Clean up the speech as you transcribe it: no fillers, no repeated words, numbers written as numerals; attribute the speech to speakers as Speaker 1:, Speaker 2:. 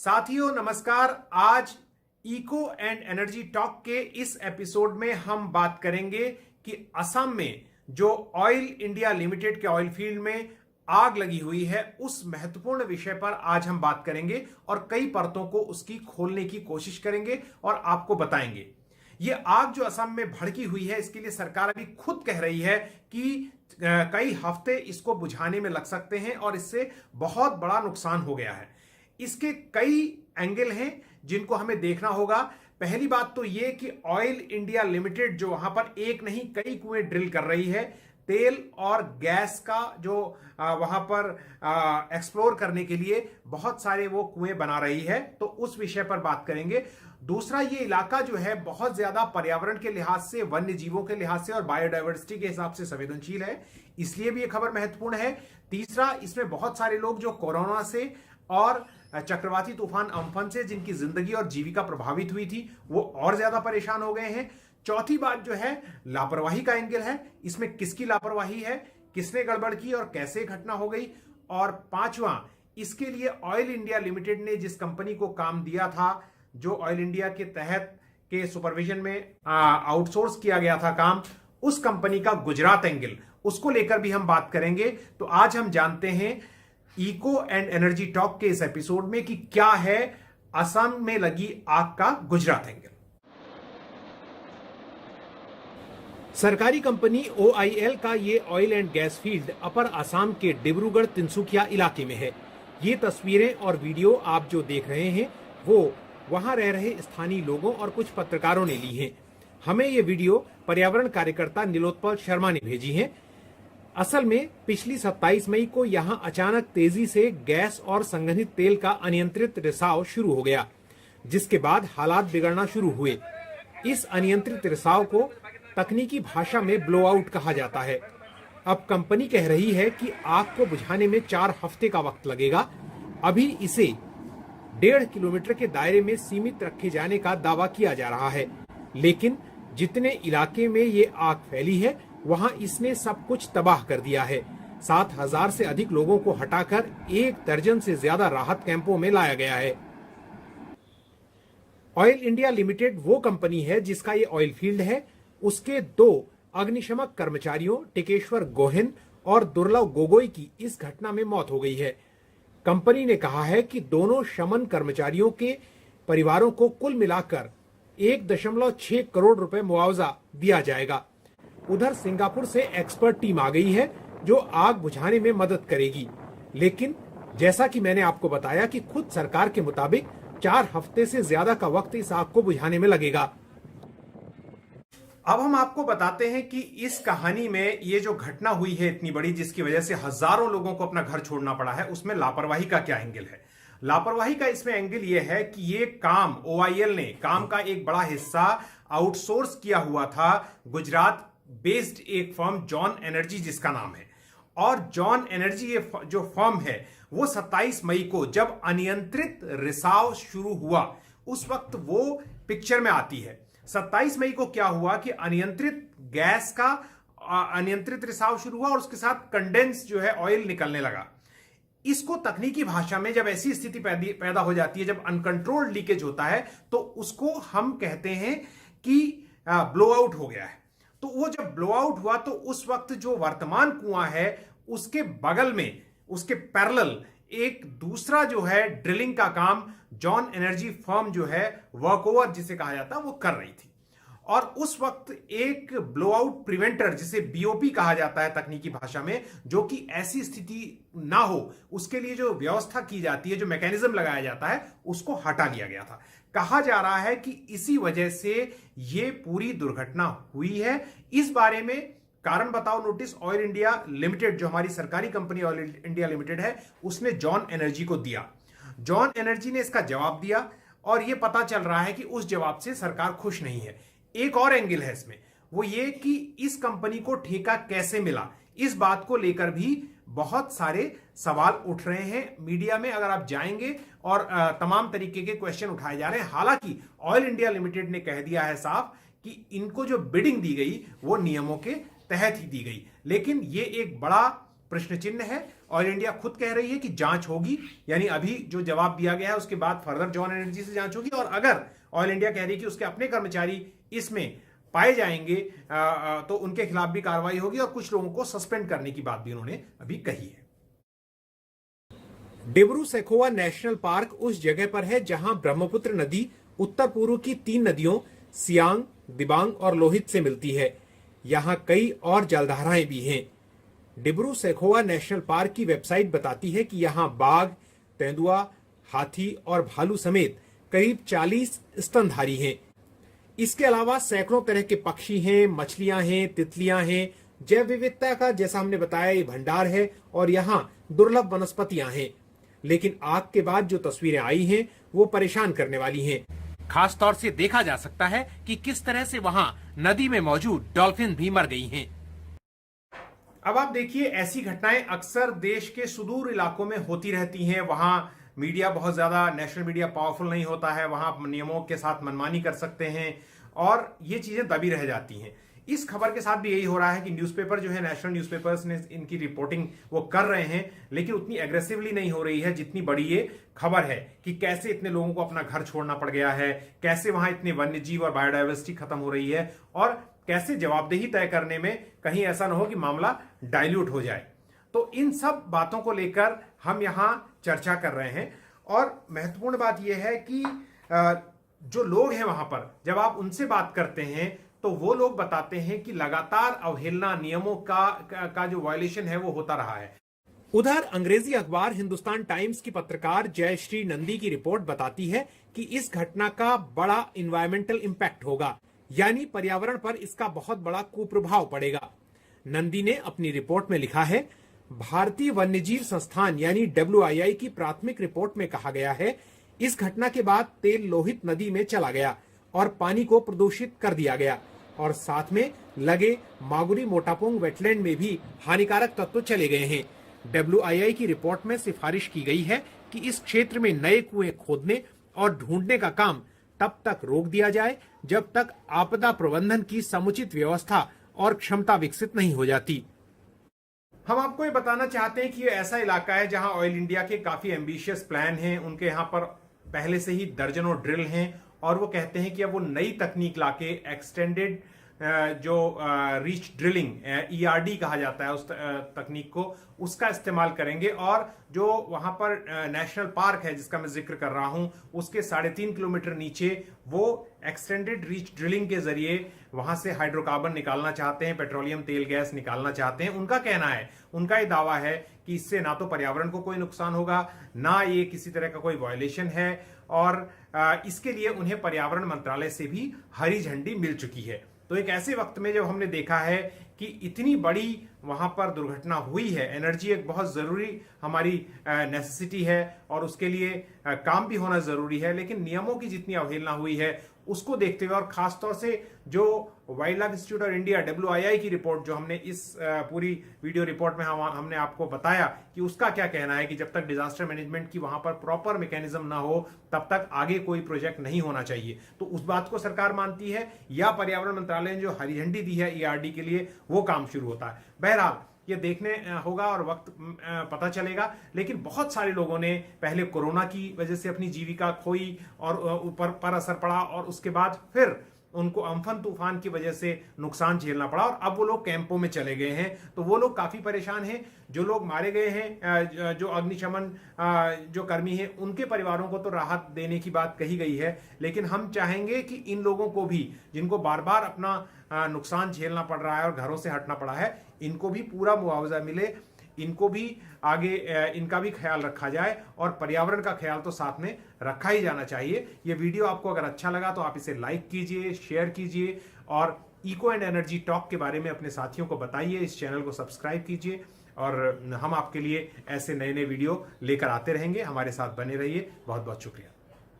Speaker 1: साथियों नमस्कार। आज इको एंड एनर्जी टॉक के इस एपिसोड में हम बात करेंगे कि असम में जो ऑयल इंडिया लिमिटेड के ऑयल फील्ड में आग लगी हुई है उस महत्वपूर्ण विषय पर आज हम बात करेंगे और कई परतों को उसकी खोलने की कोशिश करेंगे और आपको बताएंगे। ये आग जो असम में भड़की हुई है इसके लिए सरकार अभी खुद कह रही है कि कई हफ्ते इसको बुझाने में लग सकते हैं और इससे बहुत बड़ा नुकसान हो गया है। इसके कई एंगल हैं जिनको हमें देखना होगा। पहली बात तो यह कि ऑयल इंडिया लिमिटेड जो वहां पर एक नहीं कई कुएं ड्रिल कर रही है, तेल और गैस का जो वहां पर एक्सप्लोर करने के लिए बहुत सारे वो कुएं बना रही है, तो उस विषय पर बात करेंगे। दूसरा, ये इलाका जो है बहुत ज्यादा पर्यावरण के लिहाज से, वन्य जीवों के लिहाज से और बायोडाइवर्सिटी के हिसाब से संवेदनशील है, इसलिए भी ये खबर महत्वपूर्ण है। तीसरा, इसमें बहुत सारे लोग जो कोरोना से और चक्रवाती तूफान अम्फन से जिनकी जिंदगी और जीविका प्रभावित हुई थी वो और ज्यादा परेशान हो गए हैं। चौथी बात जो है लापरवाही का एंगल है, इसमें किसकी लापरवाही है, किसने गड़बड़ की और कैसे घटना हो गई। और पांचवा, इसके लिए ऑयल इंडिया लिमिटेड ने जिस कंपनी को काम दिया था, जो ऑयल इंडिया के तहत के सुपरविजन में आउटसोर्स किया गया था काम, उस कंपनी का गुजरात एंगल, उसको लेकर भी हम बात करेंगे। तो आज हम जानते हैं इको एंड एनर्जी टॉक के इस एपिसोड में कि क्या है असम में लगी आग का गुजरात एंगल। सरकारी कंपनी OIL का ये ऑयल एंड गैस फील्ड अपर असम के डिब्रूगढ़ तिनसुकिया इलाके में है। ये तस्वीरें और वीडियो आप जो देख रहे हैं वो वहां रह रहे स्थानीय लोगों और कुछ पत्रकारों ने ली हैं। हमें ये वीडियो पर्यावरण कार्यकर्ता नीलोत्पल शर्मा ने भेजी है। असल में पिछली 27 मई को यहां अचानक तेजी से गैस और संघनित तेल का अनियंत्रित रिसाव शुरू हो गया, जिसके बाद हालात बिगड़ना शुरू हुए। इस अनियंत्रित रिसाव को तकनीकी भाषा में ब्लोआउट कहा जाता है। अब कंपनी कह रही है कि आग को बुझाने में 4 हफ्ते का वक्त लगेगा। अभी इसे 1.5 किलोमीटर के दायरे में सीमित रखे जाने का दावा किया जा रहा है, लेकिन जितने इलाके में ये आग फैली है वहां इसने सब कुछ तबाह कर दिया है। 7,000 से अधिक लोगों को हटाकर 1 दर्जन से ज्यादा राहत कैंपों में लाया गया है। ऑयल इंडिया लिमिटेड वो कंपनी है जिसका ये ऑयल फील्ड है। उसके 2 अग्निशमक कर्मचारियों टिकेश्वर गोहेन और दुर्लभ गोगोई की इस घटना में मौत हो गई है। कंपनी ने कहा है कि दोनों शमन कर्मचारियों के परिवारों को कुल मिलाकर 1.6 करोड़ रुपए मुआवजा दिया जाएगा। उधर सिंगापुर से एक्सपर्ट टीम आ गई है जो आग बुझाने में मदद करेगी, लेकिन जैसा कि मैंने आपको बताया कि खुद सरकार के मुताबिक 4 हफ्ते से ज्यादा का वक्त इस आग को बुझाने में लगेगा। अब हम आपको बताते हैं कि इस कहानी में ये जो घटना हुई है इतनी बड़ी, जिसकी वजह से हजारों लोगों को अपना घर छोड़ना पड़ा है, उसमें लापरवाही का क्या एंगल है। लापरवाही का इसमें एंगल ये है कि ये काम OIL ने काम का एक बड़ा हिस्सा आउटसोर्स किया हुआ था गुजरात बेस्ड एक फर्म जॉन एनर्जी जिसका नाम है। और जॉन एनर्जी ये जो फर्म है वो 27 मई को जब अनियंत्रित रिसाव शुरू हुआ उस वक्त वो पिक्चर में आती है। 27 मई को क्या हुआ कि अनियंत्रित गैस का अनियंत्रित रिसाव शुरू हुआ और उसके साथ कंडेंस जो है ऑयल निकलने लगा। इसको तकनीकी भाषा में जब ऐसी स्थिति पैदा हो जाती है, जब अनकंट्रोल्ड लीकेज होता है, तो उसको हम कहते हैं कि ब्लोआउट हो गया है। तो वो जब ब्लोआउट हुआ तो उस वक्त जो वर्तमान कुआं है उसके बगल में, उसके पैरेलल एक दूसरा जो है ड्रिलिंग का काम जॉन एनर्जी फर्म जो है वर्कओवर जिसे कहा जाता है वो कर रही थी। और उस वक्त एक ब्लोआउट प्रिवेंटर जिसे BOP कहा जाता है तकनीकी भाषा में, जो कि ऐसी स्थिति ना हो उसके लिए जो व्यवस्था की जाती है, जो मैकेनिज्म लगाया जाता है, उसको हटा लिया गया था। कहा जा रहा है कि इसी वजह से ये पूरी दुर्घटना हुई है। इस बारे में कारण बताओ नोटिस ऑयल इंडिया लिमिटेड, जो हमारी सरकारी कंपनी ऑयल इंडिया लिमिटेड है, उसने जॉन एनर्जी को दिया। जॉन एनर्जी ने इसका जवाब दिया और यह पता चल रहा है कि उस जवाब से सरकार खुश नहीं है। एक और एंगल है इसमें, वो ये कि इस कंपनी को ठेका कैसे मिला, इस बात को लेकर भी बहुत सारे सवाल उठ रहे हैं। मीडिया में अगर आप जाएंगे और तमाम तरीके के क्वेश्चन उठाए जा रहे हैं। हालांकि ऑयल इंडिया लिमिटेड ने कह दिया है साफ कि इनको जो बिडिंग दी गई वो नियमों के तहत ही दी गई, लेकिन ये एक बड़ा प्रश्न चिन्ह है। ऑयल इंडिया खुद कह रही है कि जांच होगी, यानी अभी जो जवाब दिया गया है उसके बाद फर्दर जॉन एनर्जी से जांच होगी, और अगर ऑयल इंडिया कह रही है कि उसके अपने कर्मचारी इसमें पाए जाएंगे तो उनके खिलाफ भी कार्रवाई होगी, और कुछ लोगों को सस्पेंड करने की बात भी उन्होंने अभी कही है। डिब्रू सैखोवा नेशनल पार्क उस जगह पर है जहां ब्रह्मपुत्र नदी उत्तर पूर्व की 3 नदियों सियांग, दिबांग और लोहित से मिलती है। यहां कई और जलधाराएं भी हैं। डिब्रू सैखोवा नेशनल पार्क की वेबसाइट बताती है कि यहां बाघ, तेंदुआ, हाथी और भालू समेत करीब 40 स्तनधारी हैं। इसके अलावा सैकड़ों तरह के पक्षी हैं, मछलियां हैं, तितलियां हैं। जैव विविधता का, जैसा हमने बताया, ये भंडार है और यहाँ दुर्लभ वनस्पतियां हैं। लेकिन आग के बाद जो तस्वीरें आई हैं वो परेशान करने वाली हैं। खास तौर से देखा जा सकता है कि किस तरह से वहां नदी में मौजूद डॉल्फिन भी मर गई हैं। अब आप देखिए, ऐसी घटनाएं अक्सर देश के सुदूर इलाकों में होती रहती हैं। वहां मीडिया बहुत ज्यादा, नेशनल मीडिया पावरफुल नहीं होता है, वहां नियमों के साथ मनमानी कर सकते हैं और ये चीजें दबी रह जाती हैं। इस खबर के साथ भी यही हो रहा है कि न्यूज़पेपर जो है, नेशनल न्यूज़पेपर्स ने इनकी रिपोर्टिंग वो कर रहे हैं, लेकिन उतनी एग्रेसिवली नहीं हो रही है जितनी बड़ी ये खबर है कि कैसे इतने लोगों को अपना घर छोड़ना पड़ गया है, कैसे वहां इतने वन्यजीव और बायोडाइवर्सिटी खत्म हो रही है, और कैसे जवाबदेही तय करने में कहीं ऐसा ना हो कि मामला डाइल्यूट हो जाए। तो इन सब बातों को लेकर हम यहां चर्चा कर रहे हैं। और महत्वपूर्ण बात यह है कि जो लोग हैं वहां पर, जब आप उनसे बात करते हैं तो वो लोग बताते हैं कि लगातार अवहेलना, नियमों का जो वायलेशन है वो होता रहा है। उधर अंग्रेजी अखबार हिंदुस्तान टाइम्स की पत्रकार जयश्री नंदी की रिपोर्ट बताती है कि इस घटना का बड़ा इन्वायरमेंटल इंपैक्ट होगा, यानी पर्यावरण पर इसका बहुत बड़ा कुप्रभाव पड़ेगा। नंदी ने अपनी रिपोर्ट में लिखा है, भारतीय वन्यजीव संस्थान यानी WII की प्राथमिक रिपोर्ट में कहा गया है, इस घटना के बाद तेल लोहित नदी में चला गया और पानी को प्रदूषित कर दिया गया, और साथ में लगे मागुरी मोटापोंग वेटलैंड में भी हानिकारक तत्व चले गए हैं। WII की रिपोर्ट में सिफारिश की गई है कि इस क्षेत्र में नए कुएं खोदने और ढूंढने का काम तब तक रोक दिया जाए जब तक आपदा प्रबंधन की समुचित व्यवस्था और क्षमता विकसित नहीं हो जाती। हम आपको ये बताना चाहते हैं कि ये ऐसा इलाका है जहां ऑयल इंडिया के काफी एम्बिशियस प्लान हैं। उनके यहाँ पर पहले से ही दर्जनों ड्रिल हैं और वो कहते हैं कि अब वो नई तकनीक लाके एक्सटेंडेड जो रीच ड्रिलिंग ERD कहा जाता है उस तकनीक को, उसका इस्तेमाल करेंगे, और जो वहां पर नेशनल पार्क है जिसका मैं जिक्र कर रहा हूं उसके 3.5 किलोमीटर नीचे वो एक्सटेंडेड रीच ड्रिलिंग के जरिए वहां से हाइड्रोकार्बन निकालना चाहते हैं, पेट्रोलियम तेल गैस निकालना चाहते हैं। उनका कहना है, उनका ये दावा है कि इससे ना तो पर्यावरण को कोई नुकसान होगा, ना ये किसी तरह का कोई वायलेशन है, और इसके लिए उन्हें पर्यावरण मंत्रालय से भी हरी झंडी मिल चुकी है। तो एक ऐसे वक्त में जब हमने देखा है कि इतनी बड़ी वहां पर दुर्घटना हुई है, एनर्जी एक बहुत जरूरी हमारी नेसेसिटी है और उसके लिए काम भी होना जरूरी है, लेकिन नियमों की जितनी अवहेलना हुई है उसको देखते हुए, और खासतौर से जो wild life institute of India WII की रिपोर्ट जो हमने इस पूरी वीडियो रिपोर्ट में हमने आपको बताया कि उसका क्या कहना है कि जब तक डिजास्टर मैनेजमेंट की वहां पर प्रॉपर मैकेनिज्म ना हो तब तक आगे कोई प्रोजेक्ट नहीं होना चाहिए। तो उस बात को सरकार मानती है या पर्यावरण मंत्रालय ने जो हरी झंडी दी है ERD के लिए वो काम शुरू होता है। बहरहाल ये देखने होगा और वक्त पता चलेगा, लेकिन बहुत सारे लोगों ने पहले कोरोना की वजह से अपनी जीविका खोई और ऊपर पर असर पड़ा, और उसके बाद फिर उनको अम्फन तूफान की वजह से नुकसान झेलना पड़ा, और अब वो लोग कैंपों में चले गए हैं। तो वो लोग काफी परेशान हैं। जो लोग मारे गए हैं, जो अग्निशमन जो कर्मी हैं, उनके परिवारों को तो राहत देने की बात कही गई है, लेकिन हम चाहेंगे कि इन लोगों को भी, जिनको बार बार अपना नुकसान झेलना पड़ रहा है और घरों से हटना पड़ा है, इनको भी पूरा मुआवजा मिले, इनको भी आगे इनका भी ख्याल रखा जाए, और पर्यावरण का ख्याल तो साथ में रखा ही जाना चाहिए। ये वीडियो आपको अगर अच्छा लगा तो आप इसे लाइक कीजिए, शेयर कीजिए, और इको एंड एनर्जी टॉक के बारे में अपने साथियों को बताइए। इस चैनल को सब्सक्राइब कीजिए, और हम आपके लिए ऐसे नए नए वीडियो लेकर आते रहेंगे। हमारे साथ बने रहिए। बहुत बहुत शुक्रिया।